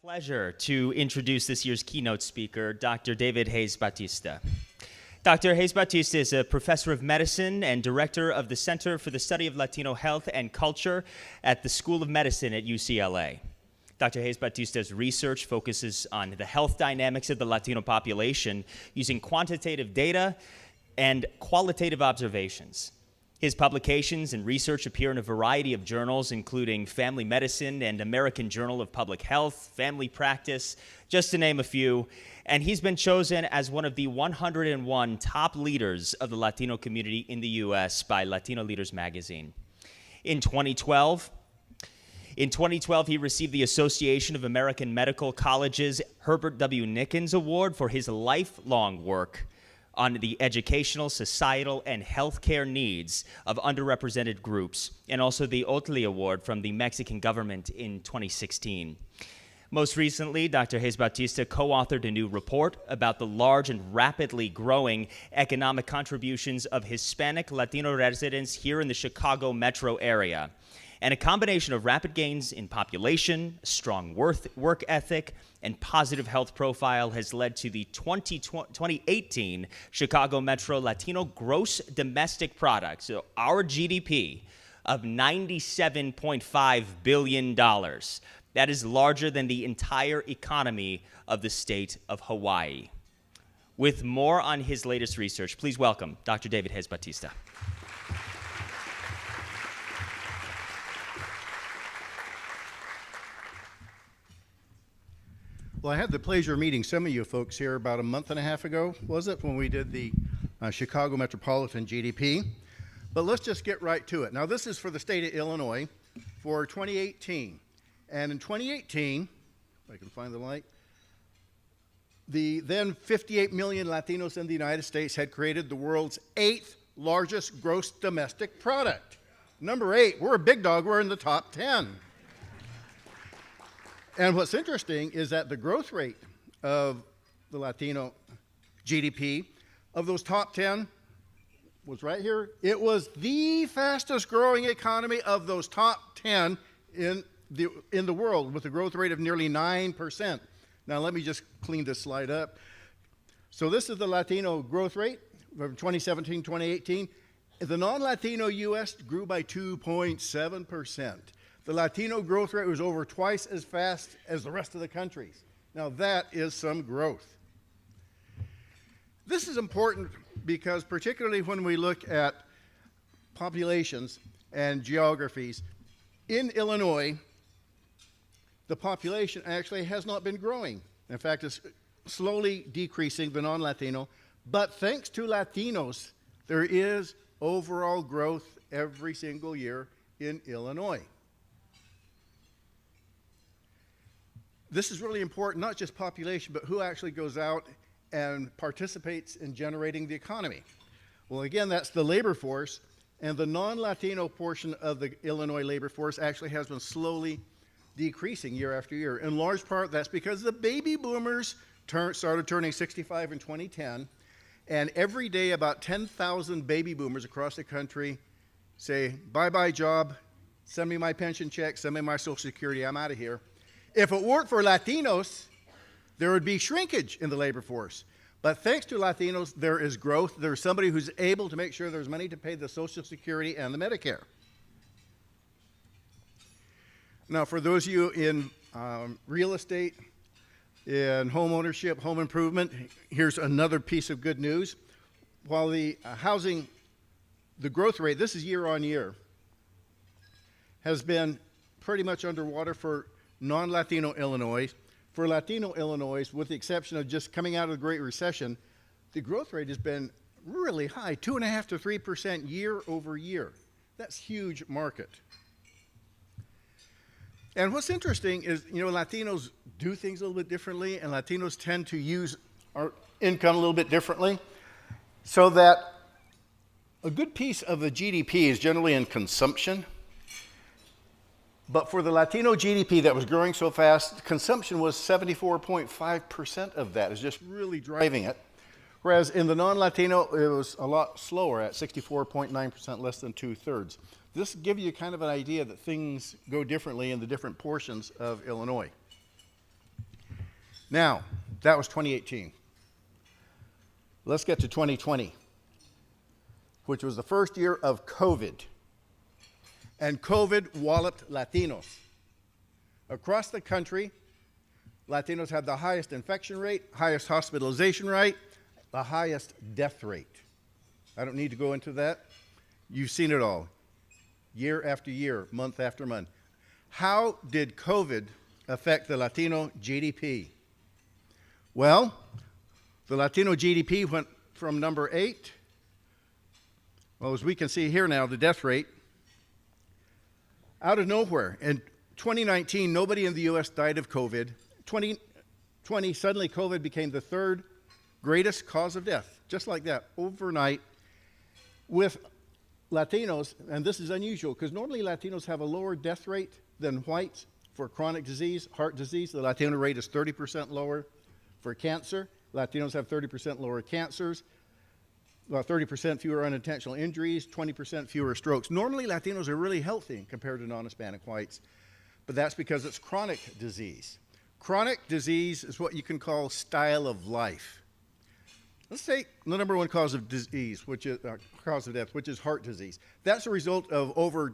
Pleasure to introduce this year's keynote speaker, Dr. David Hayes-Bautista. Dr. Hayes-Bautista is a professor of medicine and director of the Center for the Study of Latino Health and Culture at the School of Medicine at UCLA. Dr. Hayes-Bautista's research focuses on the health dynamics of the Latino population using quantitative data and qualitative observations. His publications and research appear in a variety of journals, including Family Medicine and American Journal of Public Health, Family Practice, just to name a few. And he's been chosen as one of the 101 top leaders of the Latino community in the U.S. by Latino Leaders magazine. In 2012, he received the Association of American Medical Colleges Herbert W. Nickens Award for his lifelong work on the educational, societal, and healthcare needs of underrepresented groups, and also the Otli Award from the Mexican government in 2016. Most recently, Dr. Hayes-Bautista co-authored a new report about the large and rapidly growing economic contributions of Hispanic Latino residents here in the Chicago metro area. And a combination of rapid gains in population, strong work ethic, and positive health profile has led to the 2018 Chicago Metro Latino Gross Domestic Product, so our GDP, of $97.5 billion. That is larger than the entire economy of the state of Hawaii. With more on his latest research, please welcome Dr. David Hayes-Bautista. Well, I had the pleasure of meeting some of you folks here about a month and a half ago, was it, when we did the Chicago Metropolitan GDP? But let's just get right to it. Now, this is for the state of Illinois for 2018. And in 2018, if I can find the light, the then 58 million Latinos in the United States had created the world's 8th largest gross domestic product. Number 8, we're a big dog, we're in the top 10. And what's interesting is that the growth rate of the Latino GDP of those top 10 was right here. It was the fastest growing economy of those top 10 in the world, with a growth rate of nearly 9%. Now let me just clean this slide up. So this is the Latino growth rate from 2017, 2018. The non-Latino US grew by 2.7%. The Latino growth rate was over twice as fast as the rest of the countries. Now that is some growth. This is important because particularly when we look at populations and geographies, in Illinois, the population actually has not been growing. In fact, it's slowly decreasing, the non-Latino, but thanks to Latinos, there is overall growth every single year in Illinois. This is really important, not just population, but who actually goes out and participates in generating the economy. Well, again, that's the labor force, and the non-Latino portion of the Illinois labor force actually has been slowly decreasing year after year. In large part, that's because the baby boomers started turning 65 in 2010, and every day about 10,000 baby boomers across the country say, bye-bye job, send me my pension check, send me my Social Security, I'm out of here. If it weren't for Latinos, there would be shrinkage in the labor force. But thanks to Latinos, there is growth. There's somebody who's able to make sure there's money to pay the Social Security and the Medicare. Now, for those of you in real estate, in home ownership, home improvement, here's another piece of good news. While the housing, the growth rate, this is year on year, has been pretty much underwater for non-Latino Illinois. For Latino Illinois, with the exception of just coming out of the Great Recession, the growth rate has been really high, 2.5% to 3% year over year. That's huge market. And what's interesting is, Latinos do things a little bit differently, and Latinos tend to use our income a little bit differently, so that a good piece of the GDP is generally in consumption. But for the Latino GDP that was growing so fast, consumption was 74.5% of that, is just really driving it. Whereas in the non-Latino, it was a lot slower at 64.9%, less than 2/3. This gives you kind of an idea that things go differently in the different portions of Illinois. Now, that was 2018. Let's get to 2020, which was the first year of COVID. And COVID walloped Latinos. Across the country, Latinos had the highest infection rate, highest hospitalization rate, the highest death rate. I don't need to go into that. You've seen it all, year after year, month after month. How did COVID affect the Latino GDP? Well, the Latino GDP went from number 8, well, as we can see here now, the death rate, out of nowhere. In 2019, nobody in the US died of COVID. 2020, suddenly COVID became the 3rd greatest cause of death, just like that, overnight, with Latinos, and this is unusual, because normally Latinos have a lower death rate than whites for chronic disease, heart disease. The Latino rate is 30% lower. For cancer, Latinos have 30% lower cancers, 30% fewer unintentional injuries, 20% fewer strokes. Normally, Latinos are really healthy compared to non-Hispanic whites, but that's because it's chronic disease. Chronic disease is what you can call style of life. Let's take the number 1 cause of disease, which is cause of death, which is heart disease. That's a result of over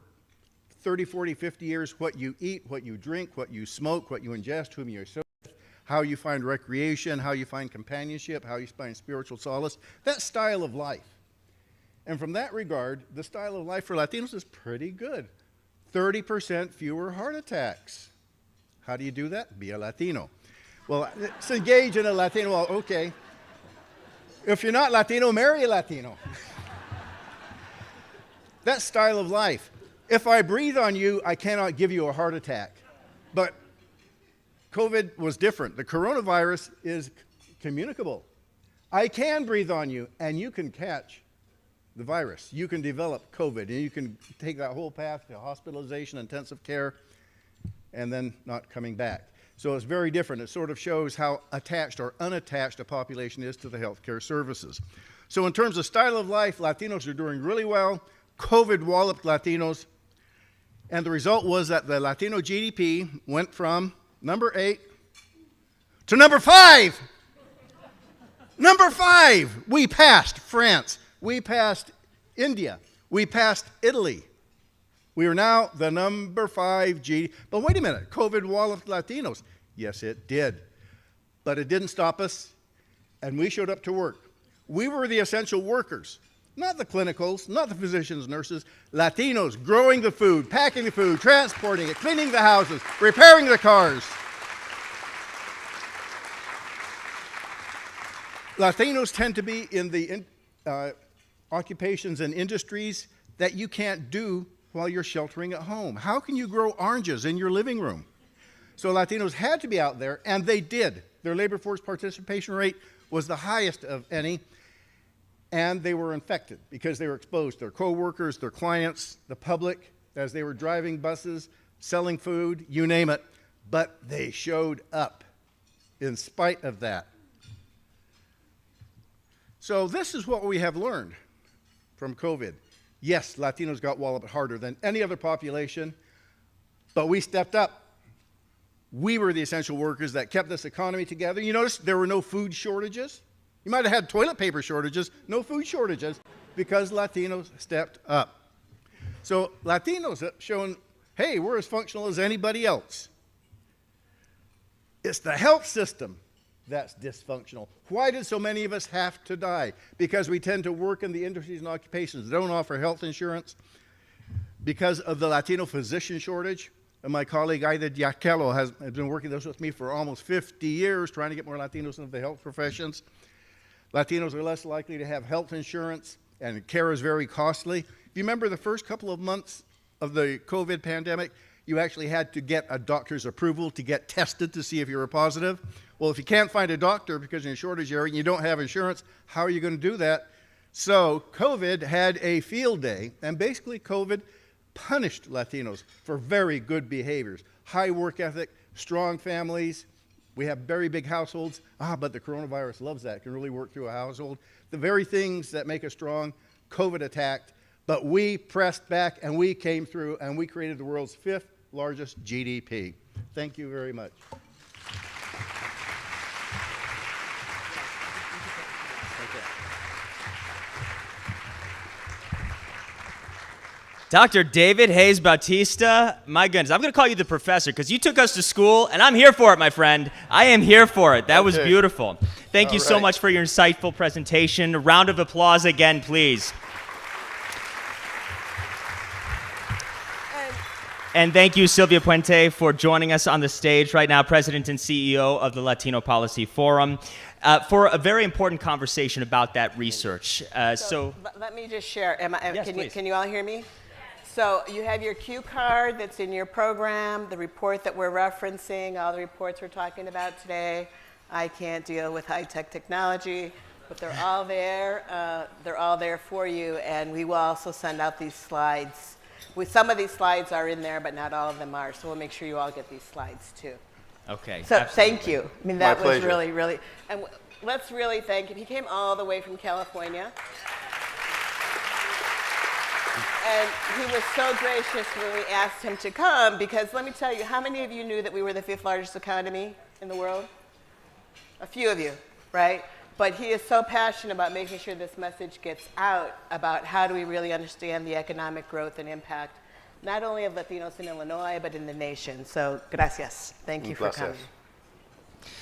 30, 40, 50 years, what you eat, what you drink, what you smoke, what you ingest, whom you associate, how you find recreation, how you find companionship, how you find spiritual solace. That style of life. And from that regard, the style of life for Latinos is pretty good. 30% fewer heart attacks. How do you do that? Be a Latino. Well, let's engage in a Latino. Well, okay. If you're not Latino, marry a Latino. That style of life. If I breathe on you, I cannot give you a heart attack. But COVID was different. The coronavirus is communicable. I can breathe on you, and you can catch the virus. You can develop COVID, and you can take that whole path to hospitalization, intensive care, and then not coming back. So it's very different. It sort of shows how attached or unattached a population is to the healthcare services. So in terms of style of life, Latinos are doing really well. COVID walloped Latinos. And the result was that the Latino GDP went from number 8 to number 5. Number 5. We passed France. We passed India. We passed Italy. We are now the number 5 GDP. But wait a minute. COVID walloped Latinos. Yes, it did. But it didn't stop us. And we showed up to work. We were the essential workers. Not the clinicals, not the physicians, nurses, Latinos growing the food, packing the food, transporting it, cleaning the houses, repairing the cars. Latinos tend to be in the occupations and industries that you can't do while you're sheltering at home. How can you grow oranges in your living room? So Latinos had to be out there, and they did. Their labor force participation rate was the highest of any. And they were infected because they were exposed. Their coworkers, their clients, the public, as they were driving buses, selling food, you name it. But they showed up in spite of that. So this is what we have learned from COVID. Yes, Latinos got walloped harder than any other population, but we stepped up. We were the essential workers that kept this economy together. You notice there were no food shortages. You might have had toilet paper shortages, no food shortages, because Latinos stepped up. So Latinos have shown, hey, we're as functional as anybody else. It's the health system that's dysfunctional. Why did so many of us have to die? Because we tend to work in the industries and occupations that don't offer health insurance, because of the Latino physician shortage. And my colleague Ida Diacello has been working this with me for almost 50 years, trying to get more Latinos into the health professions. Latinos are less likely to have health insurance, and care is very costly. If you remember the first couple of months of the COVID pandemic, you actually had to get a doctor's approval to get tested to see if you were positive. Well, if you can't find a doctor because you're in a shortage area and you don't have insurance, how are you going to do that? So COVID had a field day, and basically COVID punished Latinos for very good behaviors. High work ethic, strong families. We have very big households. But the coronavirus loves that. It can really work through a household. The very things that make us strong, COVID attacked. But we pressed back, and we came through, and we created the world's 5th largest GDP. Thank you very much. Dr. David Hayes-Bautista, my goodness, I'm going to call you the professor because you took us to school, and I'm here for it, my friend. I am here for it. That was beautiful. Thank you so much for your insightful presentation. A round of applause again, please. And thank you, Silvia Puente, for joining us on the stage right now, President and CEO of the Latino Policy Forum, for a very important conversation about that research. So let me just share. Yes, can you all hear me? So you have your cue card that's in your program, the report that we're referencing, all the reports we're talking about today. I can't deal with high-tech technology, but they're all there. They're all there for you, and we will also send out these slides. Some of these slides are in there, but not all of them are, so we'll make sure you all get these slides too. Okay. So absolutely. thank you. I mean, that My was pleasure. really, and let's really thank him. He came all the way from California. And he was so gracious when we asked him to come, because let me tell you, how many of you knew that we were the 5th largest economy in the world? A few of you, right? But he is so passionate about making sure this message gets out about how do we really understand the economic growth and impact, not only of Latinos in Illinois, but in the nation. So, gracias. Thank you for coming.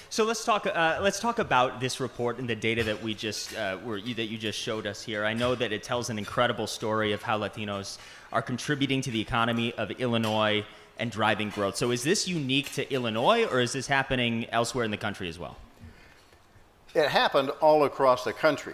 So let's talk about this report and the data that we just that you just showed us here. I know that it tells an incredible story of how Latinos are contributing to the economy of Illinois and driving growth. So is this unique to Illinois, or is this happening elsewhere in the country as well? It happened all across the country.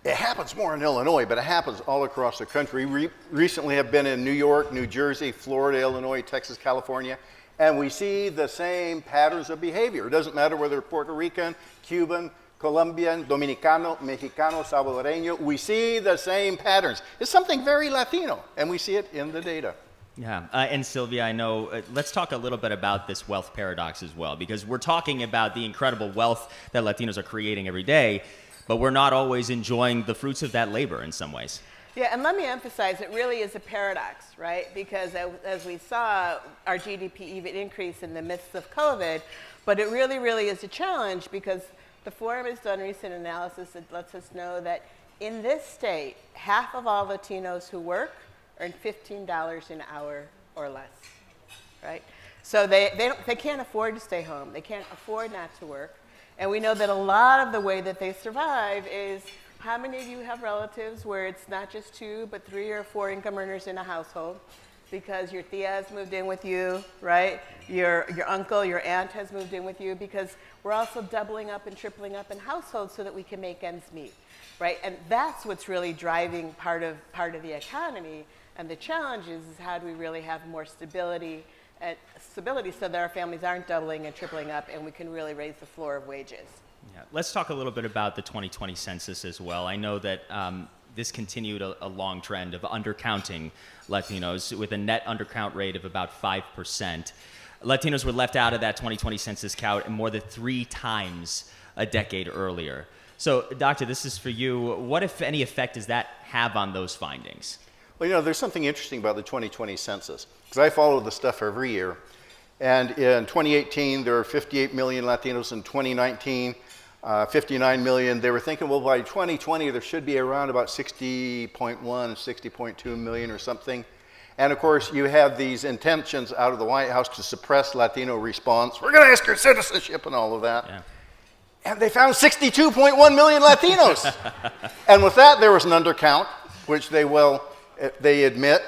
It happens more in Illinois, but it happens all across the country. We recently have been in New York, New Jersey, Florida, Illinois, Texas, California, and we see the same patterns of behavior. It doesn't matter whether Puerto Rican, Cuban, Colombian, Dominicano, Mexicano, Salvadoreño, we see the same patterns. It's something very Latino, and we see it in the data. Yeah, and Sylvia, I know, let's talk a little bit about this wealth paradox as well, because we're talking about the incredible wealth that Latinos are creating every day, but we're not always enjoying the fruits of that labor in some ways. Yeah, and let me emphasize, it really is a paradox, right? Because as we saw, our GDP even increased in the midst of COVID, but it really, really is a challenge because the Forum has done recent analysis that lets us know that in this state, half of all Latinos who work earn $15 an hour or less, right? So they can't afford to stay home. They can't afford not to work. And we know that a lot of the way that they survive is, how many of you have relatives where it's not just 2, but 3 or 4 income earners in a household? Because your tia has moved in with you, right? Your uncle, your aunt has moved in with you, because we're also doubling up and tripling up in households so that we can make ends meet, right? And that's what's really driving part of the economy. And the challenge is how do we really have more stability so that our families aren't doubling and tripling up, and we can really raise the floor of wages. Yeah. Let's talk a little bit about the 2020 census as well. I know that this continued a long trend of undercounting Latinos with a net undercount rate of about 5%. Latinos were left out of that 2020 census count more than 3 times a decade earlier. So, Doctor, this is for you. What, if any, effect does that have on those findings? Well, you know, there's something interesting about the 2020 census, because I follow the stuff every year. And in 2018, there were 58 million Latinos. In 2019, 59 million. They were thinking, well, by 2020, there should be around about 60.1, 60.2 million or something. And of course, you have these intentions out of the White House to suppress Latino response. We're going to ask your citizenship and all of that. Yeah. And they found 62.1 million Latinos. And with that, there was an undercount, which they admit.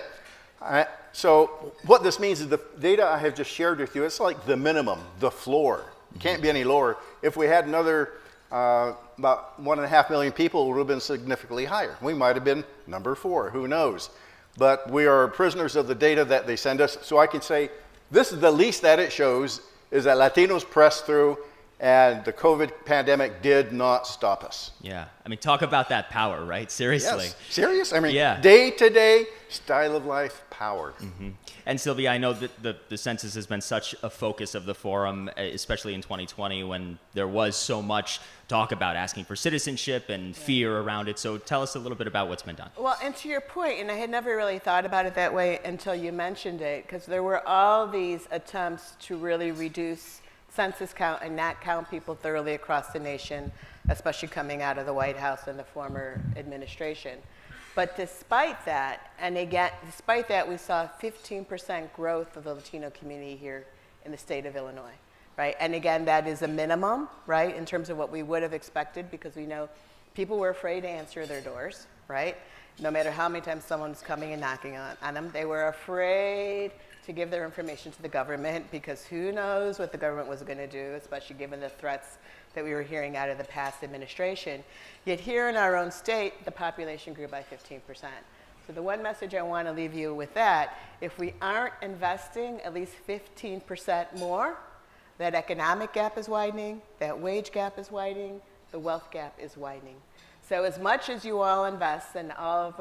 So what this means is the data I have just shared with you, it's like the minimum, the floor. It can't be any lower. If we had another about 1.5 million people, it would have been significantly higher. We might have been number 4, who knows? But we are prisoners of the data that they send us. So I can say, this is the least that it shows, is that Latinos pressed through, and the COVID pandemic did not stop us. Yeah, I mean, talk about that power, right? Seriously. Yes, serious? I mean, yeah. Day-to-day, style of life, power. Mm-hmm. And Sylvia, I know that the census has been such a focus of the forum, especially in 2020 when there was so much talk about asking for citizenship and fear around it. So tell us a little bit about what's been done. Well, and to your point, and I had never really thought about it that way until you mentioned it, because there were all these attempts to really reduce census count and not count people thoroughly across the nation. especially coming out of the White House and the former administration. But despite that, and again, despite that, we saw 15% growth of the Latino community here in the state of Illinois, right? And again, that is a minimum, right, in terms of what we would have expected, because we know people were afraid to answer their doors, right? No matter how many times someone's coming and knocking on them, they were afraid to give their information to the government, because who knows what the government was going to do, especially given the threats that we were hearing out of the past administration. Yet here in our own state, the population grew by 15%. So the one message I want to leave you with that, if we aren't investing at least 15% more, that economic gap is widening, that wage gap is widening, the wealth gap is widening. So as much as you all invest, and all of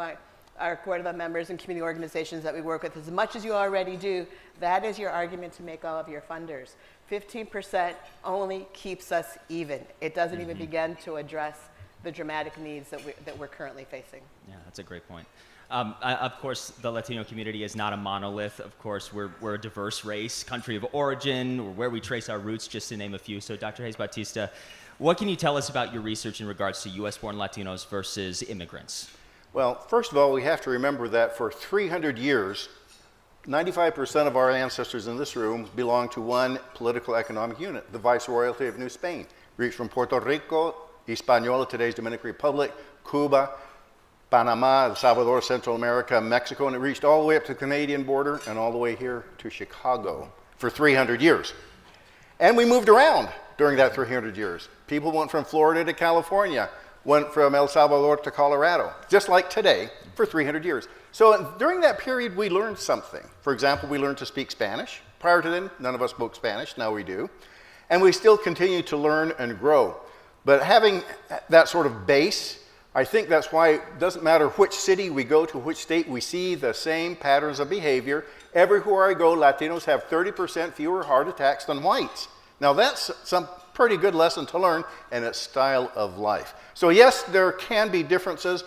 our Board of members and community organizations that we work with, as much as you already do, that is your argument to make all of your funders. 15% only keeps us even. It doesn't even begin to address the dramatic needs that we're currently facing. Yeah, that's a great point. Of course, the Latino community is not a monolith. Of course, we're a diverse race, country of origin, or where we trace our roots, just to name a few. So Dr. Hayes-Bautista, what can you tell us about your research in regards to US-born Latinos versus immigrants? Well, first of all, we have to remember that for 300 years, 95% of our ancestors in this room belong to one political economic unit, the Viceroyalty of New Spain. Reached from Puerto Rico, Hispaniola, today's Dominican Republic, Cuba, Panama, El Salvador, Central America, Mexico, and it reached all the way up to the Canadian border and all the way here to Chicago for 300 years. And we moved around during that 300 years. People went from Florida to California, went from El Salvador to Colorado, just like today, for 300 years. So during that period, we learned something. For example, we learned to speak Spanish. Prior to then, none of us spoke Spanish. Now we do. And we still continue to learn and grow. But having that sort of base, I think that's why it doesn't matter which city we go to, which state, we see the same patterns of behavior. Everywhere I go, Latinos have 30% fewer heart attacks than whites. Now that's some pretty good lesson to learn, and it's style of life. So yes, there can be differences,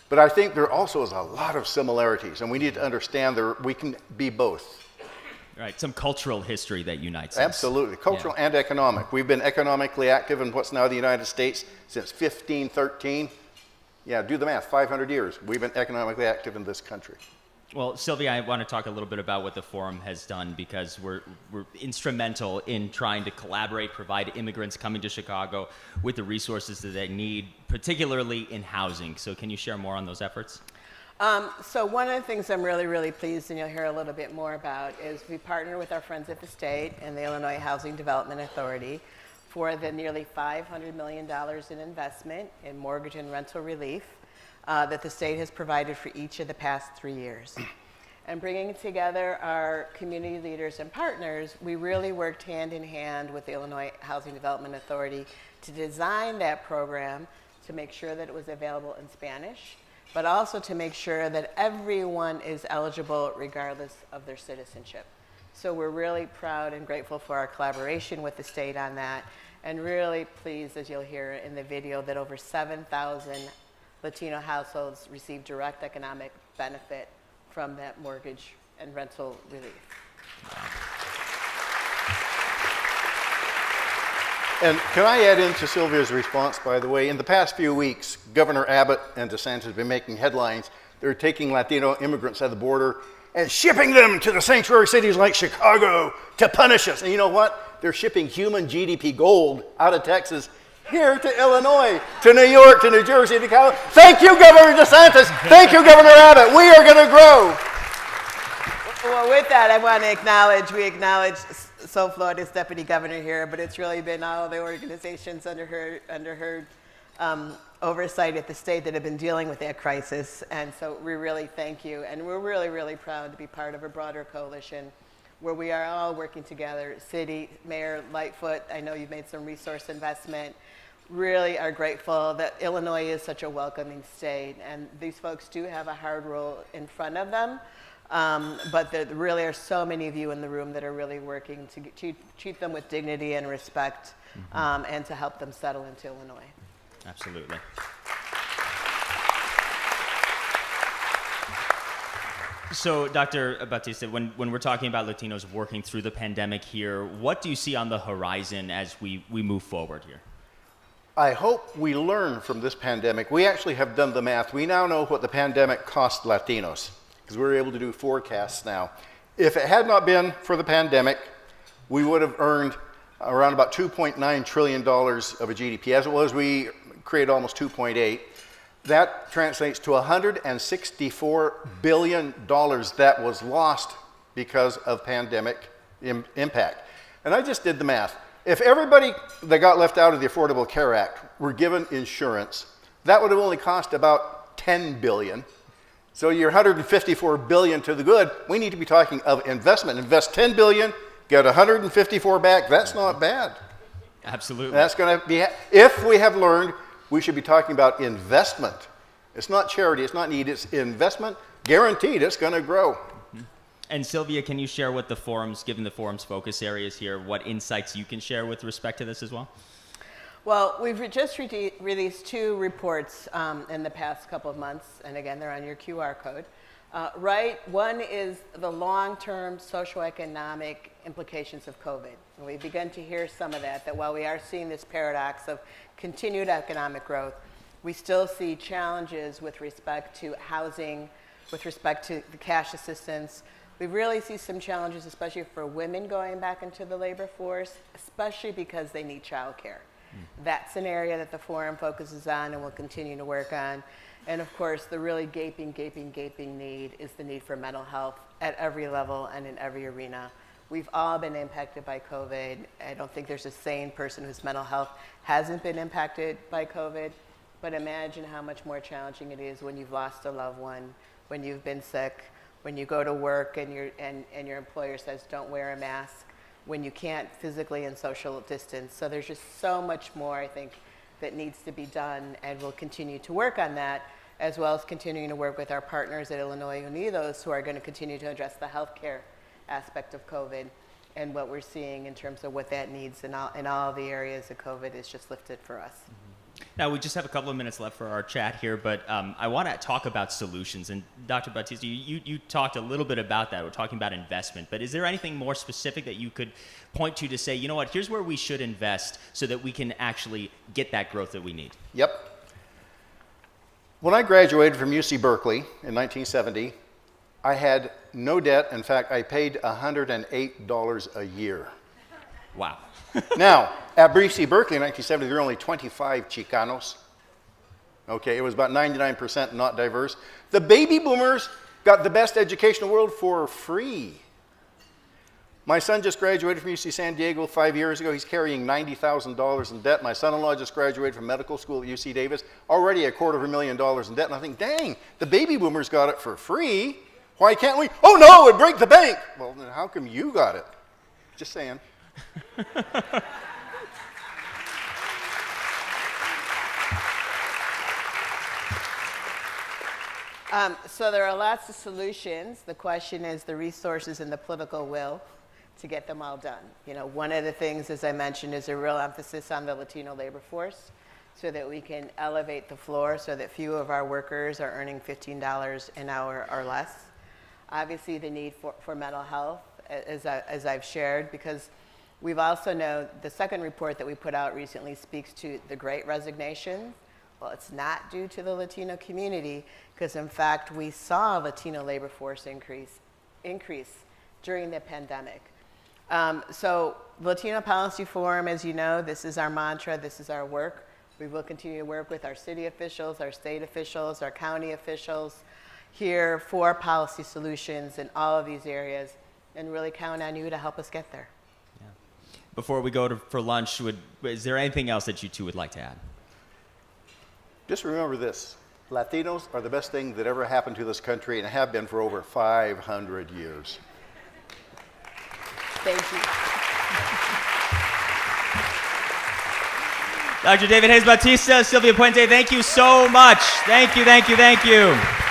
but I think there also is a lot of similarities, and we need to understand that we can be both. Right, some cultural history that unites us. Absolutely, cultural and economic. We've been economically active in what's now the United States since 1513. Yeah, do the math, 500 years. We've been economically active in this country. Well, Sylvia, I want to talk a little bit about what the forum has done, because we're instrumental in trying to collaborate, provide immigrants coming to Chicago with the resources that they need, particularly in housing. So can you share more on those efforts? So one of the things I'm really, really pleased, and you'll hear a little bit more about, is we partner with our friends at the state and the Illinois Housing Development Authority for the nearly $500 million in investment in mortgage and rental relief that the state has provided for each of the past 3 years. And bringing together our community leaders and partners, we really worked hand in hand with the Illinois Housing Development Authority to design that program to make sure that it was available in Spanish, but also to make sure that everyone is eligible regardless of their citizenship. So we're really proud and grateful for our collaboration with the state on that, and really pleased, as you'll hear in the video, that over 7,000 Latino households receive direct economic benefit from that mortgage and rental relief. And can I add into Sylvia's response, by the way? In the past few weeks, Governor Abbott and DeSantis have been making headlines. They're taking Latino immigrants at the border and shipping them to the sanctuary cities like Chicago to punish us. And you know what? They're shipping human GDP gold out of Texas here to Illinois, to New York, to New Jersey, to California. Thank you, Governor DeSantis. Thank you, Governor Abbott. We are going to grow. Well, with that, I want to we acknowledge Sol Flores, Deputy Governor here, but it's really been all the organizations under her oversight at the state that have been dealing with that crisis. And so we really thank you. And we're really, really proud to be part of a broader coalition where we are all working together. City, Mayor Lightfoot, I know you've made some resource investment. Really are grateful that Illinois is such a welcoming state. And these folks do have a hard role in front of them. But there really are so many of you in the room that are really working to treat them with dignity and respect, and to help them settle into Illinois. Absolutely. So, Dr. Bautista, when we're talking about Latinos working through the pandemic here, what do you see on the horizon as we move forward here? I hope we learn from this pandemic. We actually have done the math. We now know what the pandemic cost Latinos, because we're able to do forecasts now. If it had not been for the pandemic, we would have earned around about $2.9 trillion of a GDP. As it was, we created almost 2.8. That translates to $164 billion that was lost because of pandemic impact. And I just did the math. If everybody that got left out of the Affordable Care Act were given insurance, that would have only cost about $10 billion. So your $154 billion to the good, we need to be talking of investment. Invest $10 billion, get $154 back. That's not bad. Absolutely. That's going to be, if we have learned, we should be talking about investment. It's not charity, it's not need, it's investment. Guaranteed, it's going to grow. And Sylvia, can you share what the forum's, given the forum's focus areas here, what insights you can share with respect to this as well? Well, we've just released 2 reports in the past couple of months, and again, they're on your QR code. One is the long-term socioeconomic implications of COVID. And we've begun to hear some of that while we are seeing this paradox of continued economic growth, we still see challenges with respect to housing, with respect to the cash assistance. We really see some challenges, especially for women going back into the labor force, especially because they need childcare. That's an area that the forum focuses on and will continue to work on. And of course, the really gaping need is the need for mental health at every level and in every arena. We've all been impacted by COVID. I don't think there's a sane person whose mental health hasn't been impacted by COVID, but imagine how much more challenging it is when you've lost a loved one, when you've been sick, when you go to work and your employer says don't wear a mask, when you can't physically and social distance. So there's just so much more, I think, that needs to be done, and we'll continue to work on that, as well as continuing to work with our partners at Illinois Unidos, who are going to continue to address the healthcare aspect of COVID and what we're seeing in terms of what that needs in all the areas of COVID is just lifted for us. Now, we just have a couple of minutes left for our chat here, but I want to talk about solutions. And Dr. Bautista, you talked a little bit about that. We're talking about investment, but is there anything more specific that you could point to say, you know what, here's where we should invest so that we can actually get that growth that we need? Yep. When I graduated from UC Berkeley in 1970, I had no debt. In fact, I paid $108 a year. Wow. Now, at UC Berkeley in 1970, there were only 25 Chicanos. Okay, it was about 99% not diverse. The baby boomers got the best education in the world for free. My son just graduated from UC San Diego 5 years ago. He's carrying $90,000 in debt. My son-in-law just graduated from medical school at UC Davis, already $250,000 in debt. And I think, dang, the baby boomers got it for free. Why can't we? Oh no, it'd break the bank. Well, then how come you got it? Just saying. So there are lots of solutions. The question is the resources and the political will to get them all done. You know, one of the things, as I mentioned, is a real emphasis on the Latino labor force so that we can elevate the floor so that few of our workers are earning $15 an hour or less. Obviously, the need for mental health, as I've shared, because we've also known the second report that we put out recently speaks to the Great Resignation. Well, it's not due to the Latino community, because in fact, we saw Latino labor force increase during the pandemic. So Latino Policy Forum, as you know, this is our mantra, this is our work. We will continue to work with our city officials, our state officials, our county officials here for policy solutions in all of these areas, and really count on you to help us get there. Yeah. Before we go for lunch, is there anything else that you two would like to add? Just remember this. Latinos are the best thing that ever happened to this country and have been for over 500 years. Thank you. Dr. David Hayes-Bautista, Sylvia Puente, thank you so much. Thank you, thank you, thank you.